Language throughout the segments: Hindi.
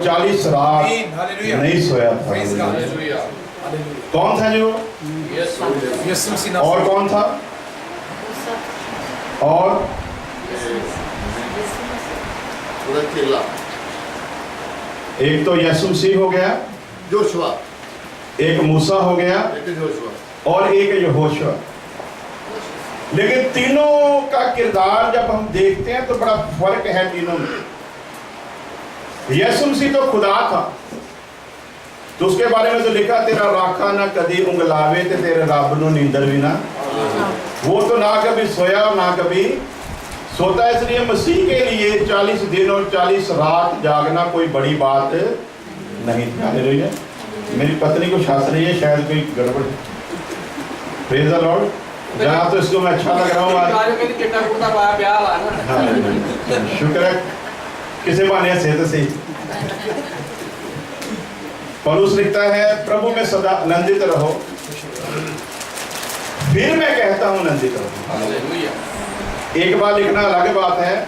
40 रात नहीं सोया था। कौन था जो? और कौन था? और एक तो यीशु मसीह हो गया, जोशुआ, एक मूसा हो गया, और एक यहोशुआ। लेकिन तीनों का किरदार जब हम देखते हैं तो बड़ा फर्क है तीनों में। यीशु मसीह तो खुदा था, तो उसके बारे में तो लिखा, तेरा राखा ना कभी उंगलावे ते तेरे रब नु नींदर भी ना। वो तो ना कभी सोया और ना कभी सोता। इसलिए मसीह के लिए 40 दिन और 40 रात जागना कोई बड़ी बात नहीं थी। मेरी पत्नी को हंस रही है, शायद कोई गड़बड़। Praise the Lord. जहाँ तो इसको मैं अच्छा लग रहा हूँ आज। शुक्र है किसी बहाने से तो सही। पौलुस लिखता है, प्रभु में सदा आनंदित रहो, फिर मैं कहता हूँ आनंदित रहो। एक बार लिखना अलग बात है,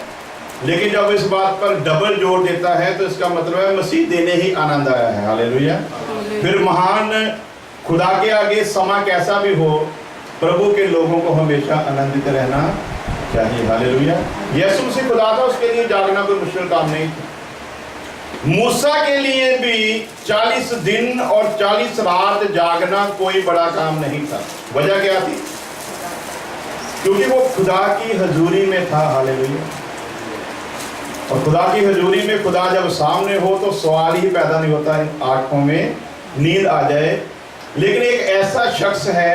लेकिन जब इस बात पर डबल जोर देता है तो इसका मतलब है मसीह देने ही आनंद आया है। हालेलुया। फिर महान खुदा के आगे समा कैसा भी हो, प्रभु के लोगों को हमेशा आनंदित रहना चाहिए। हालेलुया। यीशु मसीह खुदा था, उसके लिए जागना कोई मुश्किल काम नहीं था। मूसा के लिए भी 40 दिन और 40 रात जागना कोई बड़ा काम नहीं था। वजह क्या थी? क्योंकि वो खुदा की हजूरी में था। हालेलुया। और खुदा की हजूरी में खुदा जब सामने हो तो सवाल ही पैदा नहीं होता आंखों में नींद आ जाए। लेकिन एक ऐसा शख्स है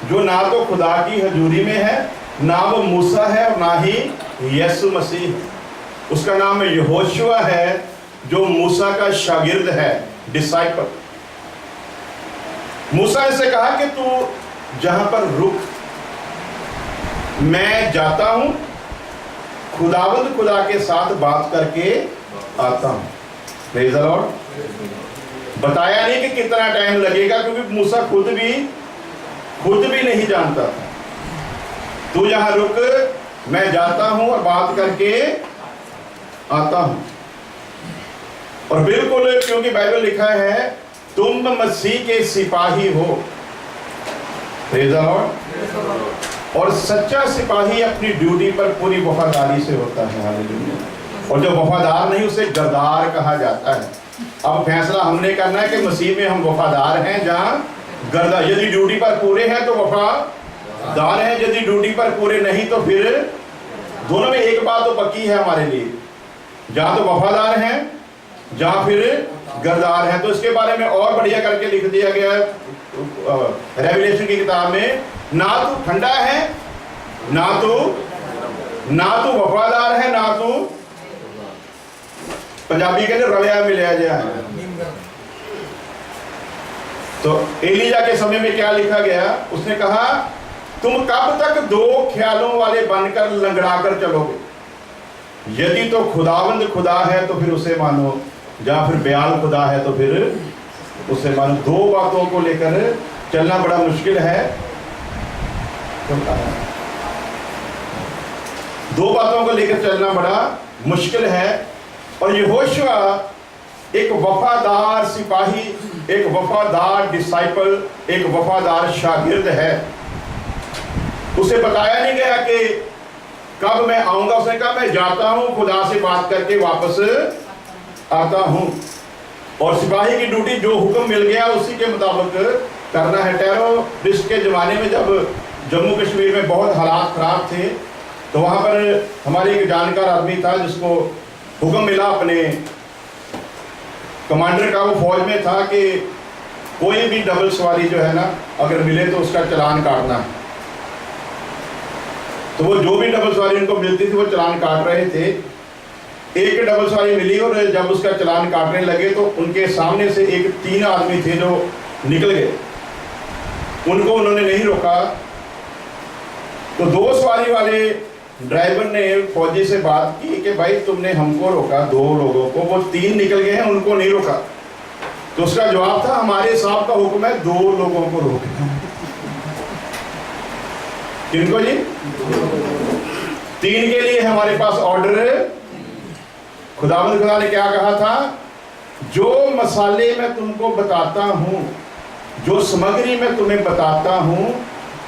जो ना तो खुदा की हजूरी में है, ना वो मूसा है और ना ही यीशु मसीह। उसका नाम यहोशुआ है, जो मूसा का शागिर्द है, डिसाइपल। मूसा ने कहा कि तू जहां पर रुक, मैं जाता हूं, खुदावंद खुदा के साथ बात करके आता हूं। Praise the Lord. बताया नहीं कि कितना टाइम लगेगा, क्योंकि मूसा खुद भी नहीं जानता था। तू यहां रुक, मैं जाता हूं और बात करके आता हूं। और बिल्कुल, क्योंकि बाइबल लिखा है तुम मसीह के सिपाही हो। Praise the Lord. और सच्चा सिपाही अपनी ड्यूटी पर पूरी वफादारी से होता है। हालेलुया। और जो वफादार नहीं उसे गद्दार कहा जाता है। अब फैसला हमने करना है कि मसीह में हम वफादार हैं जहां गद्दार। यदि ड्यूटी पर पूरे हैं तो वफादार हैं, यदि ड्यूटी पर पूरे नहीं तो फिर दोनों में एक बात तो पक्की है हमारे लिए, जहां तो वफादार हैं जहां फिर गद्दार हैं। तो इसके बारे में और बढ़िया करके लिख दिया गया है रेवलेशन की किताब में, ना तो ठंडा है, ना तो वफादार है, ना तो पंजाबी के लिए रलिया मिलाया गया है। तो एलिया के समय में क्या लिखा गया? उसने कहा, तुम कब तक दो ख्यालों वाले बनकर लंगड़ाकर चलोगे? यदि तो खुदावंद खुदा है तो फिर उसे मानो, या फिर ब्याल खुदा है तो फिर उसे मानो। दो बातों को लेकर चलना बड़ा मुश्किल है। दो बातों को लेकर चलना बड़ा मुश्किल है। और यहोशुआ एक वफादार सिपाही, एक वफादार डिसाइपल, एक वफादार शागिर्द है। उसे बताया नहीं गया कि कब मैं आऊंगा। उसने कहा, मैं जाता हूं, खुदा से बात करके वापस आता हूं। और सिपाही की ड्यूटी जो हुक्म मिल गया उसी के मुताबिक करना है। टेररिस्ट के ज़माने में जब जम्मू कश्मीर में बहुत हालात ख़राब थे, तो वहाँ पर हमारे एक जानकार आदमी था जिसको हुक्म मिला अपने कमांडर का, वो फौज में था, कि कोई भी डबल सवारी जो है ना अगर मिले तो उसका चालान काटना है। तो वो जो भी डबल सवारी उनको मिलती थी वो चालान काट रहे थे। एक डबल सवारी मिली और जब उसका चालान काटने लगे तो उनके सामने से एक 3 आदमी थे जो निकल गए। उनको उन्होंने नहीं रोका। तो 2 सवारी वाले ड्राइवर ने फौजी से बात की कि भाई तुमने हमको रोका 2 लोगों को, वो 3 निकल गए हैं, उनको नहीं रोका। तो उसका जवाब था, हमारे साहब का हुक्म है 2 लोगों को रोकना। किनको जी? 3 के लिए हमारे पास ऑर्डर है। खुदा ने क्या कहा था जो मसाले मैं तुमको बताता हूं, जो सामग्री मैं तुम्हें बताता हूं,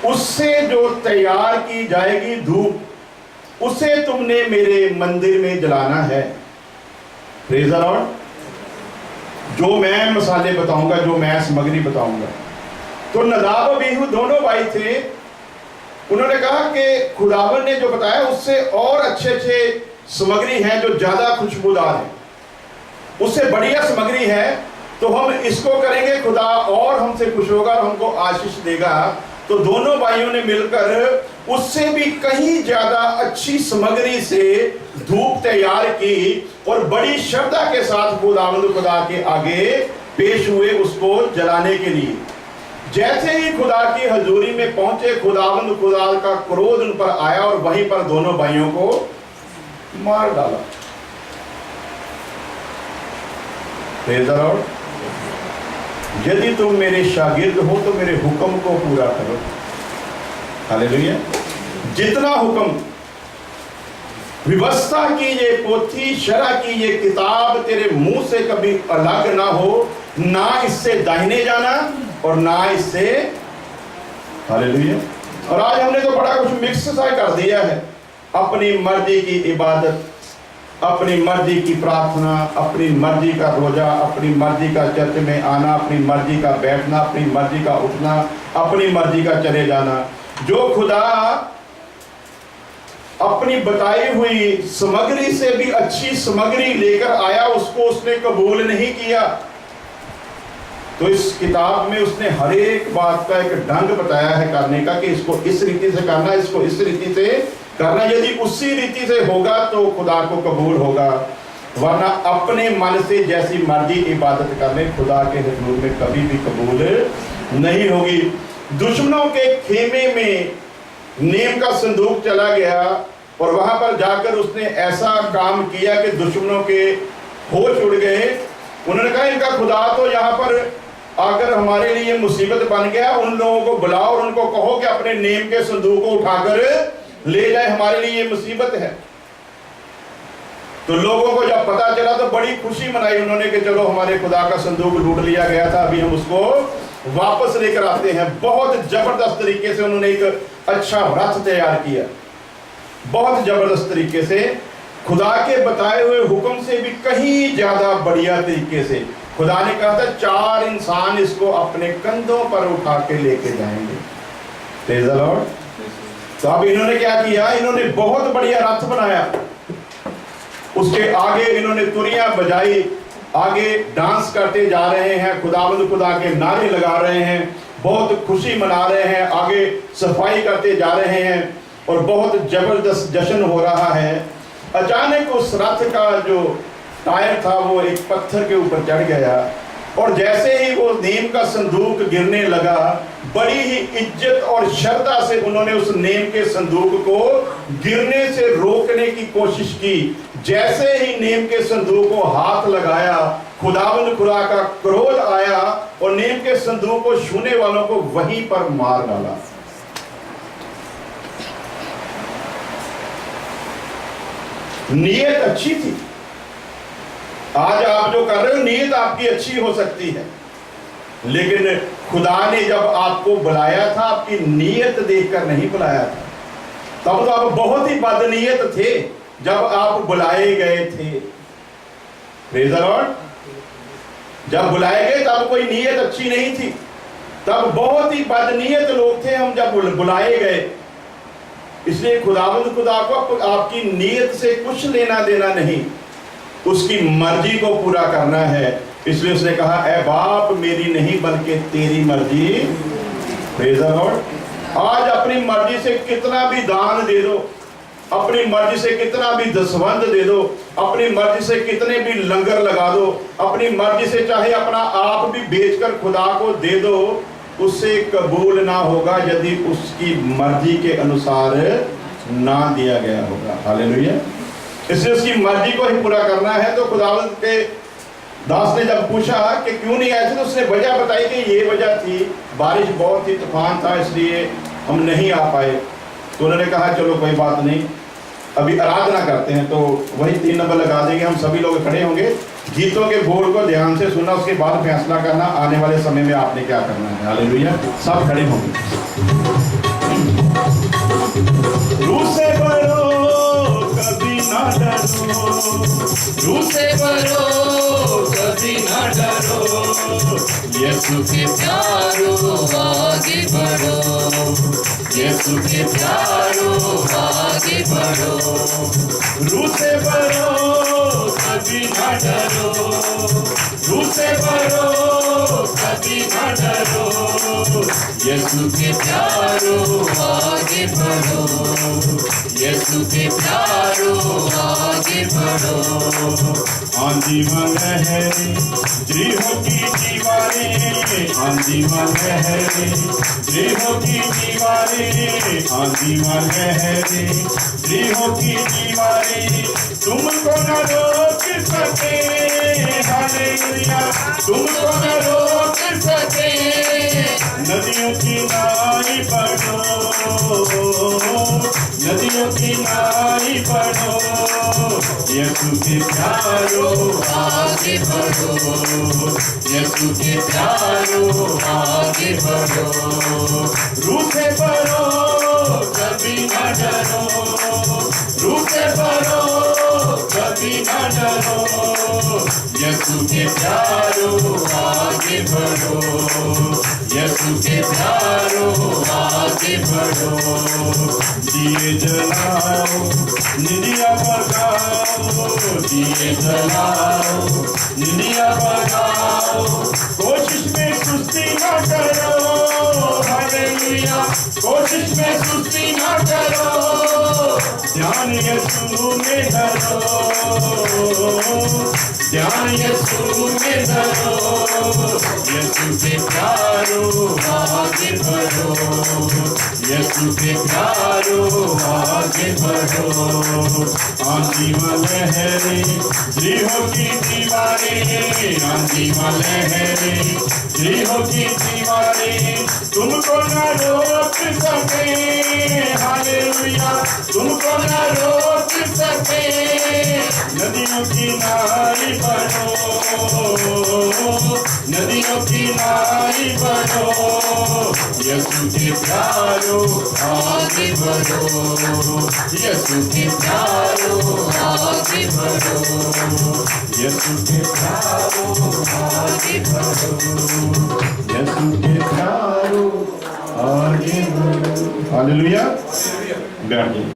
उससे जो तैयार की जाएगी धूप, उसे तुमने मेरे मंदिर में जलाना है। Praise the Lord. जो मैं मसाले बताऊंगा, जो मैं सामग्री बताऊंगा। तो नदाब और अबीहू दोनों भाई थे। उन्होंने कहा कि खुदावन ने जो बताया उससे और अच्छे अच्छे सामग्री है जो ज्यादा खुशबूदार है, उससे बढ़िया सामग्री है, तो हम इसको करेंगे, खुदा और हमसे खुश होगा और हमको आशीष देगा। तो दोनों भाइयों ने मिलकर उससे भी कहीं ज्यादा अच्छी सामग्री से धूप तैयार की और बड़ी श्रद्धा के साथ खुदा के आगे पेश हुए उसको जलाने के लिए। जैसे ही खुदा की हजूरी में पहुंचे, खुदा का क्रोध उन पर आया और वहीं पर दोनों भाइयों को मार डाला। Praise the Lord. यदि तुम मेरे शागिर्द हो तो मेरे हुक्म को पूरा करो। हालेलुया। जितना हुक्म, व्यवस्था की ये पोथी, शरह की ये किताब तेरे मुंह से कभी अलग ना हो, ना इससे दाहिने जाना और ना इससे। हालेलुया। और आज हमने तो बड़ा कुछ मिक्स सा कर दिया है। अपनी मर्जी की इबादत, अपनी मर्जी की प्रार्थना, अपनी मर्जी का रोजा, अपनी मर्जी का चर्च में आना, अपनी मर्जी का बैठना, अपनी मर्जी का उठना, अपनी मर्जी का चले जाना। जो खुदा अपनी बताई हुई सामग्री से भी अच्छी सामग्री लेकर आया, उसको उसने कबूल नहीं किया। तो इस किताब में उसने हर एक बात का एक ढंग बताया है करने का, कि इसको इस रीति से करना, इसको इस रीति से करना। यदि उसी रीति से होगा तो खुदा को कबूल होगा, वरना अपने मन से जैसी मर्जी इबादत करने खुदा के हुजूर में कभी भी कबूल नहीं होगी। दुश्मनों के खेमे में नेम का संदूक चला गया और वहां पर जाकर उसने ऐसा काम किया कि दुश्मनों के होश उड़ गए। उन्होंने कहा इनका खुदा तो यहाँ पर आकर हमारे लिए मुसीबत बन गया। उन लोगों को बुलाओ और उनको कहो कि अपने नेम के संदूक को उठाकर ले जाए, हमारे लिए ये मुसीबत है। तो लोगों को जब पता चला तो बड़ी खुशी मनाई उन्होंने कि चलो हमारे खुदा का संदूक लूट लिया गया था, अभी हम उसको वापस लेकर आते हैं। बहुत जबरदस्त तरीके से उन्होंने एक अच्छा रथ तैयार किया, बहुत जबरदस्त तरीके से, खुदा के बताए हुए हुक्म से भी कहीं ज्यादा बढ़िया तरीके से। खुदा ने कहा था 4 इंसान इसको अपने कंधों पर उठा के लेके जाएंगे। Praise the Lord. तो अब इन्होंने क्या किया, इन्होंने बहुत बढ़िया रथ बनाया, उसके आगे इन्होंने तुरियां बजाई, आगे डांस करते जा रहे हैं, खुदा के नारे लगा रहे हैं, बहुत खुशी मना रहे हैं, आगे सफाई करते जा रहे हैं और बहुत जबरदस्त जश्न हो रहा है। अचानक उस रथ का जो टायर था वो एक पत्थर के ऊपर चढ़ गया और जैसे ही वो नेम का संदूक गिरने लगा, बड़ी ही इज्जत और श्रद्धा से उन्होंने उस नेम के संदूक को गिरने से रोकने की कोशिश की। जैसे ही नेम के संदूक को हाथ लगाया, खुदा का क्रोध आया और नेम के संदूक को छूने वालों को वहीं पर मार डाला। नीयत अच्छी थी। आज आप जो कर रहे हो, नीयत आपकी अच्छी हो सकती है, लेकिन खुदा ने जब आपको बुलाया था, आपकी नीयत देखकर नहीं बुलाया था। तब तो आप बहुत ही बदनीयत थे जब आप बुलाए गए थे। Praise the Lord. जब बुलाए गए तब कोई नीयत अच्छी नहीं थी, तब बहुत ही बदनीयत लोग थे हम जब बुलाए गए। इसलिए खुदा को आपकी नीयत से कुछ लेना देना नहीं, उसकी मर्जी को पूरा करना है। इसलिए उसने कहा ऐ बाप मेरी नहीं बल्कि तेरी मर्जी। Praise the Lord. आज अपनी मर्जी से कितना भी दान दे दो, अपनी मर्जी से कितना भी दसवंध दे दो, अपनी मर्जी से कितने भी लंगर लगा दो, अपनी मर्जी से चाहे अपना आप भी बेचकर खुदा को दे दो, उससे कबूल ना होगा यदि उसकी मर्जी के अनुसार ना दिया गया होगा। हालेलुया। इसलिए उसकी मर्जी को ही पूरा करना है। तो खुदावंद के दास ने जब पूछा कि क्यों नहीं आए थे, तो उसने वजह बताई कि ये वजह थी, बारिश बहुत ही तूफान था इसलिए हम नहीं आ पाए। तो उन्होंने कहा चलो कोई बात नहीं, अभी आराधना करते हैं। तो वही 3 नंबर लगा देंगे, हम सभी लोग खड़े होंगे, गीतों के बोल को ध्यान से सुनना, उसके बाद फैसला करना आने वाले समय में आपने क्या करना है। हालेलुया। सब खड़े होंगे। रूह से भरो कभी ना डरो, रूह से भरो कभी ना डरो, यीशु के प्यारो आगे बढ़ो, यीशु के प्यारो आगे बढ़ो। रूह से भरो कभी ना डरो, रूह से भरो कभी ना डरो, यीशु के प्यारो आगे बढ़ो, यीशु के प्यारो आगे बढ़ो। आंधी में लहरें गृहों की दीवारें, आंधी में लहरें गृहों की दीवारें, आंधी में लहरें गृहों की दीवारें तुमको न रोक सके। हालेलुया। तुमको न रोक सके। नदियों की नाई बढ़ो, नदियों की नाई बढ़ो, यीशु के प्यारो आगे बढ़ो, यीशु के प्यारो आगे बढ़ो। रूह से भरो कभी न डरो, रूह से भरो कभी न डरो, यीशु के प्यारो आगे बढ़ो, यीशु के प्यारो आगे बढ़ो। दिए जलाओ निदिया बजाओ, दिए जलाओ निदिया बजाओ, कोशिश में सुस्ती न करो। हालेलुया। कोशिश में सुस्ती न करो, ध्यान यीशु में धरो, ध्यान यीशु में धरो, यीशु के प्यारो आगे बढ़ो, यीशु के प्यारो आगे बढ़ो। आंधी में लहरें गृहों की दीवारें, आंधी में लहरें गृहों की दीवारें तुमको न रोक सके। हालेलुया। तुमको न रोक सके। नदियों की नाई बढ़ो, नदियों की नाई बढ़ो, यीशु के प्यारो आगे बढ़ो, यीशु के प्यारो आगे बढ़ो, यीशु के प्यारो आगे बढ़ो, यीशु के प्यारो आगे बढ़ो। हालेलुया। बैठिए।